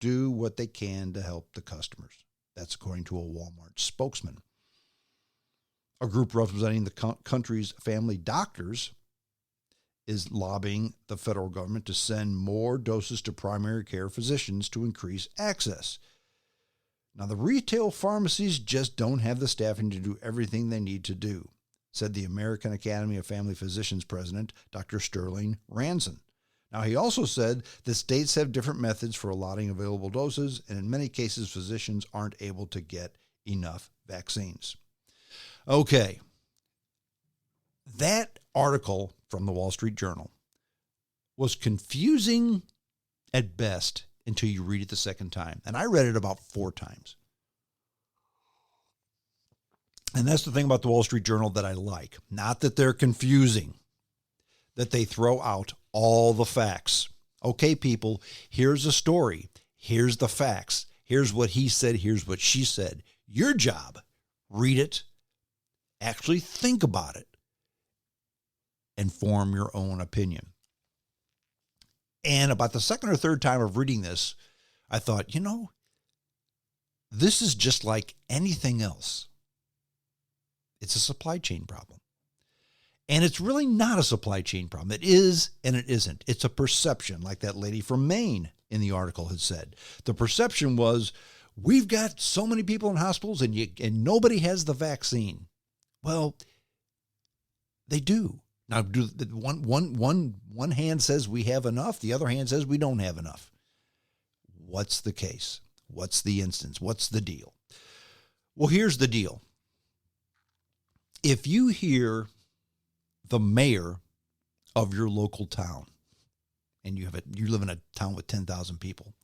do what they can to help the customers. That's according to a Walmart spokesman. A group representing the country's family doctors is lobbying the federal government to send more doses to primary care physicians to increase access. Now, the retail pharmacies just don't have the staffing to do everything they need to do, said the American Academy of Family Physicians president, Dr. Sterling Ranson. Now, he also said that states have different methods for allotting available doses, and in many cases, physicians aren't able to get enough vaccines. Okay. That article from the Wall Street Journal was confusing at best until you read it the second time. And I read it about 4 times. And that's the thing about the Wall Street Journal that I like. Not that they're confusing, that they throw out all the facts. Okay, people, here's a story. Here's the facts. Here's what he said. Here's what she said. Your job, read it, actually think about it, and form your own opinion. And about the second or third time of reading this, I thought, this is just like anything else. It's a supply chain problem. And it's really not a supply chain problem. It is and it isn't. It's a perception, like that lady from Maine in the article had said. The perception was, we've got so many people in hospitals and nobody has the vaccine. Well, they do. Now, one hand says we have enough. The other hand says we don't have enough. What's the case? What's the instance? What's the deal? Well, here's the deal. If you hear the mayor of your local town, and you live in a town with 10,000 people,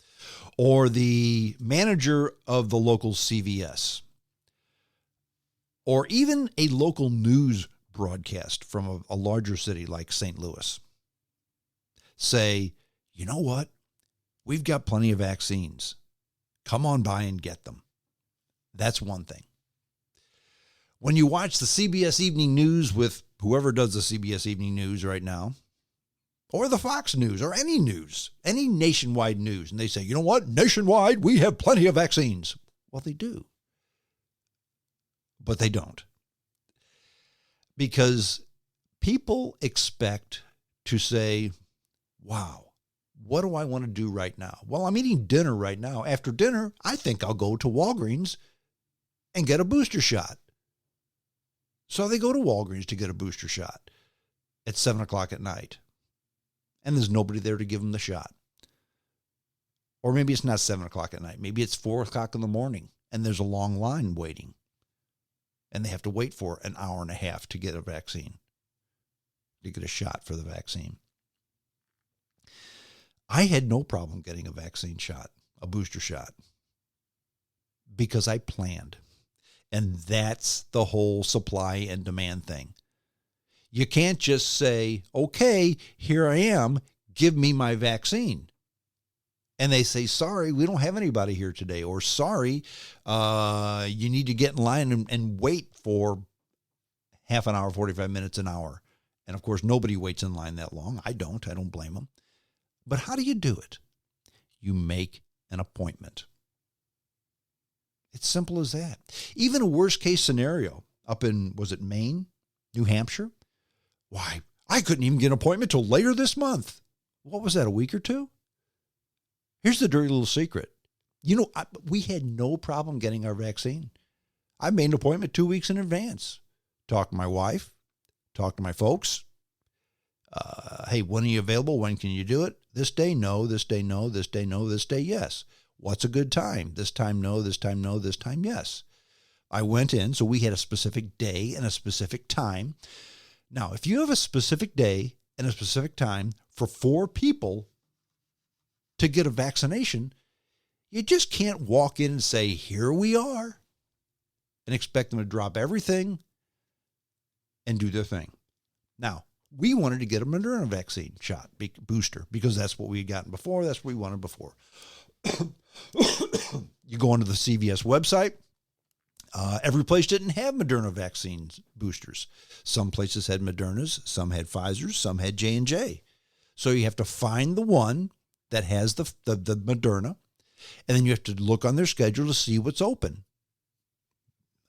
or the manager of the local CVS, or even a local news broadcast from a larger city like St. Louis, say, you know what? We've got plenty of vaccines. Come on by and get them. That's one thing. When you watch the CBS Evening News with whoever does the CBS Evening News right now, or the Fox News, or any news, any nationwide news, and they say, you know what? Nationwide, we have plenty of vaccines. Well, they do. But they don't. Because people expect to say, wow, what do I want to do right now? Well, I'm eating dinner right now. After dinner, I think I'll go to Walgreens and get a booster shot. So they go to Walgreens to get a booster shot at 7 o'clock at night. And there's nobody there to give them the shot. Or maybe it's not 7 o'clock at night. Maybe it's 4 o'clock in the morning and there's a long line waiting. And they have to wait for an hour and a half to get a vaccine, to get a shot for the vaccine. I had no problem getting a vaccine shot, a booster shot, because I planned. And that's the whole supply and demand thing. You can't just say, okay, here I am, give me my vaccine. And they say, sorry, we don't have anybody here today. Or sorry, you need to get in line and wait for half an hour, 45 minutes, an hour. And of course, nobody waits in line that long. I don't blame them. But how do you do it? You make an appointment. It's simple as that. Even a worst case scenario up in, was it Maine, New Hampshire? Why, I couldn't even get an appointment till later this month. What was that, a week or two? Here's the dirty little secret. We had no problem getting our vaccine. I made an appointment 2 weeks in advance. Talked to my wife, talked to my folks. Hey, when are you available? When can you do it? This day, no. This day, no. This day, no. This day, yes. What's a good time? This time, no. This time, no. This time, yes. I went in, so we had a specific day and a specific time. Now, if you have a specific day and a specific time for 4 people to get a vaccination, you just can't walk in and say, here we are, and expect them to drop everything and do their thing. Now, we wanted to get a Moderna vaccine shot, booster, because that's what we had gotten before. That's what we wanted before. You go onto the CVS website. Every place didn't have Moderna vaccine boosters. Some places had Modernas, some had Pfizer's, some had J&J. So you have to find the one that has the Moderna, And then you have to look on their schedule to see what's open.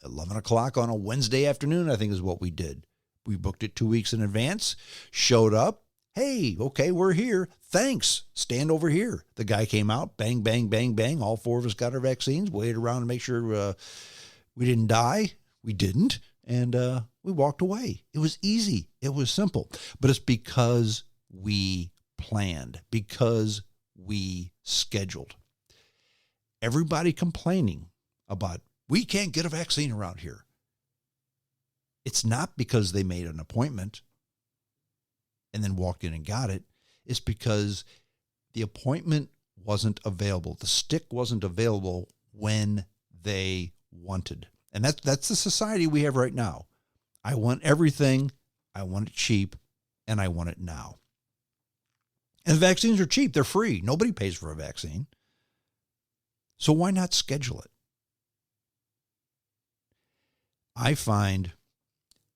11 o'clock on a Wednesday afternoon, I think is what we did. We booked it 2 weeks in advance, showed up. Hey, okay, we're here. Thanks. Stand over here. The guy came out, bang, bang, bang, bang. All four of us got our vaccines, waited around to make sure we didn't die. We didn't. And we walked away. It was easy. It was simple. But it's because we planned, because we scheduled. Everybody complaining about, we can't get a vaccine around here. It's not because they made an appointment and then walked in and got it. It's because the appointment wasn't available. The stick wasn't available when they wanted. And that's the society we have right now. I want everything. I want it cheap, and I want it now. And vaccines are cheap. They're free. Nobody pays for a vaccine. So why not schedule it? I find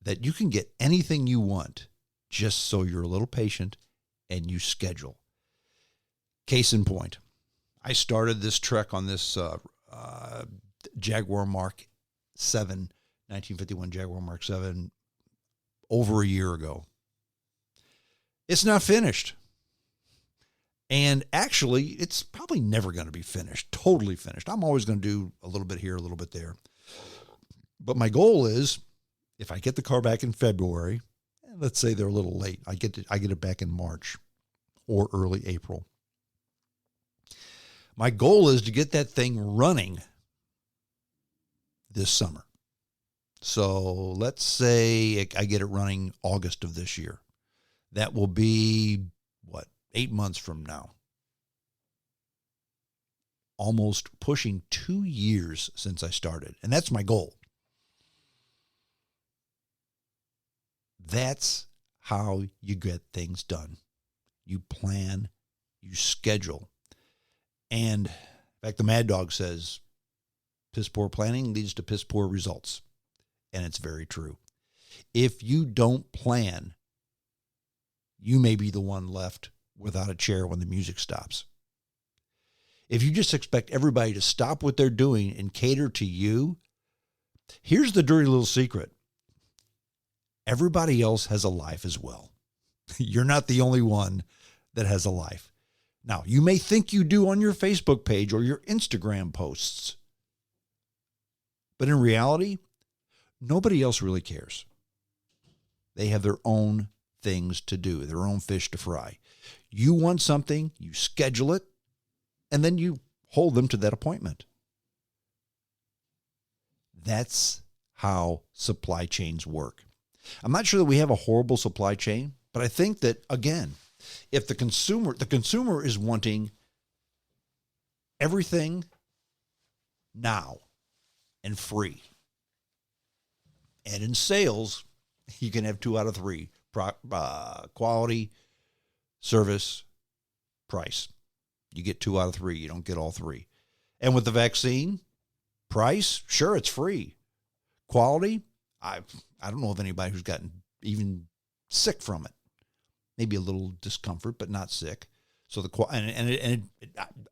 that you can get anything you want just so you're a little patient and you schedule. Case in point, I started this trek on this Jaguar Mark 7, 1951 Jaguar Mark 7, over a year ago. It's not finished. And actually, it's probably never going to be finished, totally finished. I'm always going to do a little bit here, a little bit there. But my goal is, if I get the car back in February, let's say they're a little late, I get it back in March or early April. My goal is to get that thing running this summer. So let's say I get it running August of this year. That will be, 8 months from now. Almost pushing 2 years since I started. And that's my goal. That's how you get things done. You plan, you schedule. And in fact, the Mad Dog says, piss poor planning leads to piss poor results. And it's very true. If you don't plan, you may be the one left without a chair when the music stops. If you just expect everybody to stop what they're doing and cater to you, here's the dirty little secret. Everybody else has a life as well. You're not the only one that has a life. Now, you may think you do on your Facebook page or your Instagram posts, but in reality, nobody else really cares. They have their own things to do, their own fish to fry. You want something, you schedule it, and then you hold them to that appointment. That's how supply chains work. I'm not sure that we have a horrible supply chain, but I think that, again, if the consumer is wanting everything now and free, and in sales, you can have 2 out of 3, quality, service, price. You get 2 out of 3. You don't get all 3. And with the vaccine, price, sure, it's free. Quality, I don't know of anybody who's gotten even sick from it. Maybe a little discomfort, but not sick. So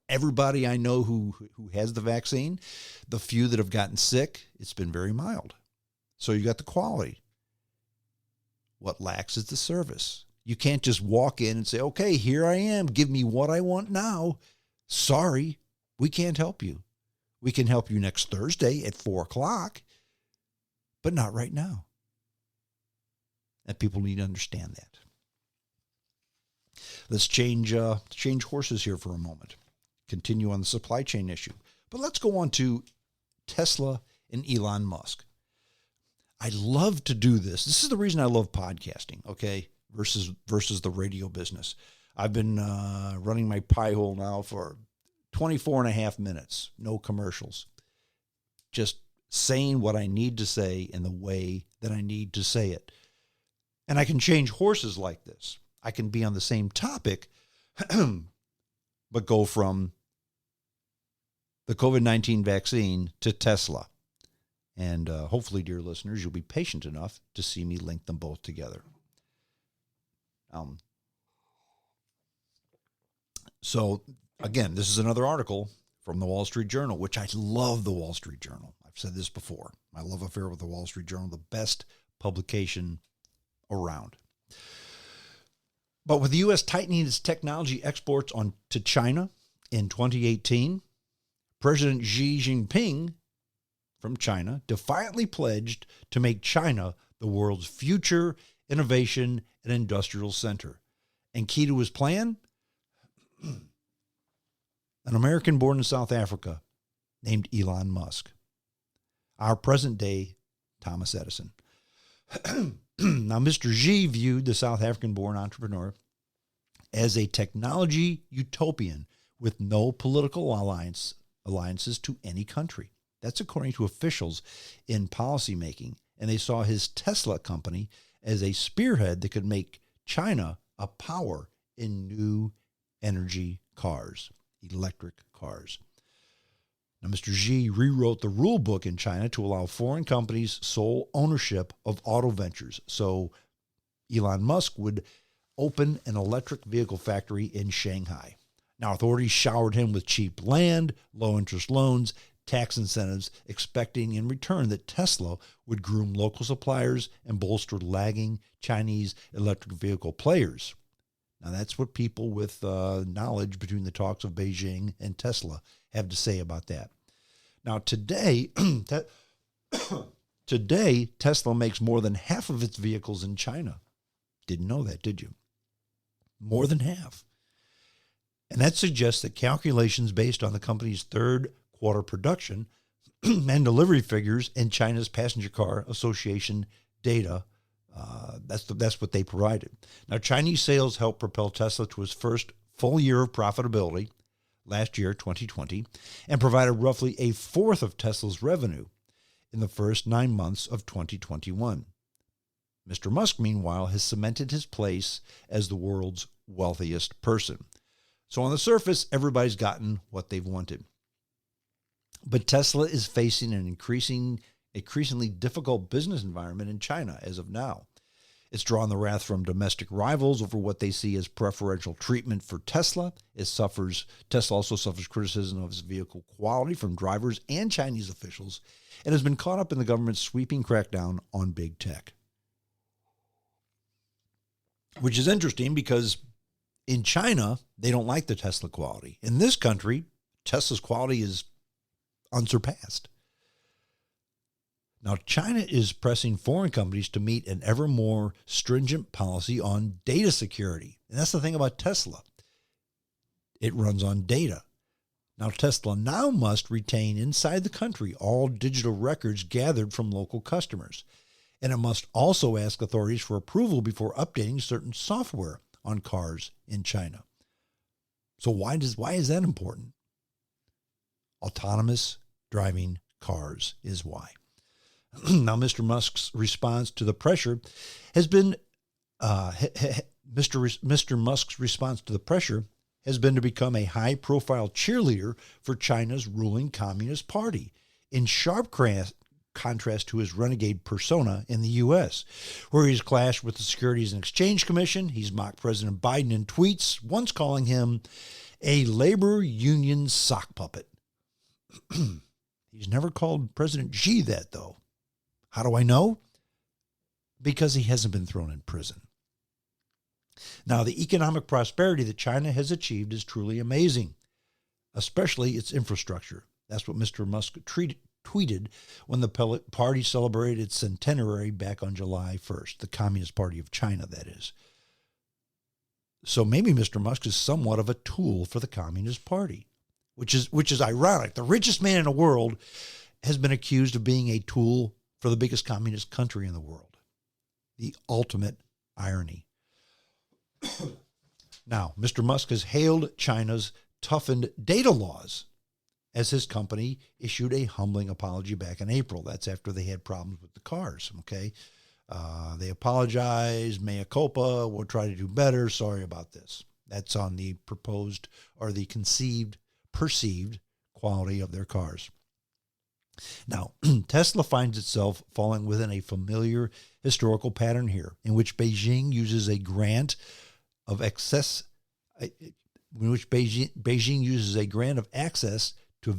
everybody I know who has the vaccine, the few that have gotten sick, it's been very mild. So you got the quality. What lacks is the service. You can't just walk in and say, okay, here I am. Give me what I want now. Sorry, we can't help you. We can help you next Thursday at 4 o'clock, but not right now. And people need to understand that. Let's change horses here for a moment. Continue on the supply chain issue. But let's go on to Tesla and Elon Musk. I love to do this. This is the reason I love podcasting, okay, versus the radio business. I've been running my pie hole now for 24 and a half minutes, no commercials. Just saying what I need to say in the way that I need to say it. And I can change horses like this. I can be on the same topic, but go from the COVID-19 vaccine to Tesla. And hopefully, dear listeners, you'll be patient enough to see me link them both together. So, again, this is another article from the Wall Street Journal, which I love the Wall Street Journal. I've said this before. My love affair with the Wall Street Journal, the best publication around. But with the U.S. tightening its technology exports to China in 2018, President Xi Jinping from China defiantly pledged to make China the world's future innovation and industrial center. And key to his plan, an American born in South Africa named Elon Musk, our present-day Thomas Edison. Now, Mr. Xi viewed the South African-born entrepreneur as a technology utopian with no political alliances to any country. That's according to officials in policymaking. And they saw his Tesla company as a spearhead that could make China a power in new energy cars, electric cars. Now, Mr. Xi rewrote the rule book in China to allow foreign companies sole ownership of auto ventures. So Elon Musk would open an electric vehicle factory in Shanghai. Now, authorities showered him with cheap land, low-interest loans, tax incentives, expecting in return that Tesla would groom local suppliers and bolster lagging Chinese electric vehicle players. Now, that's what people with knowledge between the talks of Beijing and Tesla have to say about that. Now, today, Tesla makes more than half of its vehicles in China. Didn't know that, did you? More than half. And that suggests that calculations based on the company's third quarter production and delivery figures in China's Passenger Car Association data, that's what they provided. Now, Chinese sales helped propel Tesla to its first full year of profitability last year, 2020, and provided roughly a fourth of Tesla's revenue in the first 9 months of 2021. Mr. Musk, meanwhile, has cemented his place as the world's wealthiest person. So on the surface, everybody's gotten what they've wanted. But Tesla is facing an increasingly difficult business environment in China as of now. It's drawn the wrath from domestic rivals over what they see as preferential treatment for Tesla. Tesla also suffers criticism of its vehicle quality from drivers and Chinese officials, and has been caught up in the government's sweeping crackdown on big tech. Which is interesting because in China, they don't like the Tesla quality. In this country, Tesla's quality is unsurpassed. Now, China is pressing foreign companies to meet an ever more stringent policy on data security. And that's the thing about Tesla. It runs on data. Now, Tesla now must retain inside the country all digital records gathered from local customers. And it must also ask authorities for approval before updating certain software on cars in China. So why is that important? Autonomous driving cars is why. Now, Mr. Musk's response to the pressure has been Mr. Musk's response to the pressure has been to become a high-profile cheerleader for China's ruling Communist Party, in sharp contrast to his renegade persona in the U.S., where he's clashed with the Securities and Exchange Commission. He's mocked President Biden in tweets, once calling him a labor union sock puppet. He's never called President Xi that, though. How do I know? Because he hasn't been thrown in prison. Now, the economic prosperity that China has achieved is truly amazing, especially its infrastructure. That's what Mr. Musk tweeted when the party celebrated its centenary back on July 1st, the Communist Party of China, that is. So maybe Mr. Musk is somewhat of a tool for the Communist Party, which is ironic. The richest man in the world has been accused of being a tool for the biggest communist country in the world. The ultimate irony. Now, Mr. Musk has hailed China's toughened data laws as his company issued a humbling apology back in April. That's after they had problems with the cars, okay? They apologized, mea culpa, we'll try to do better, sorry about this. That's on the proposed or the perceived quality of their cars. Now, Tesla finds itself falling within a familiar historical pattern here, in which Beijing uses a grant of access to to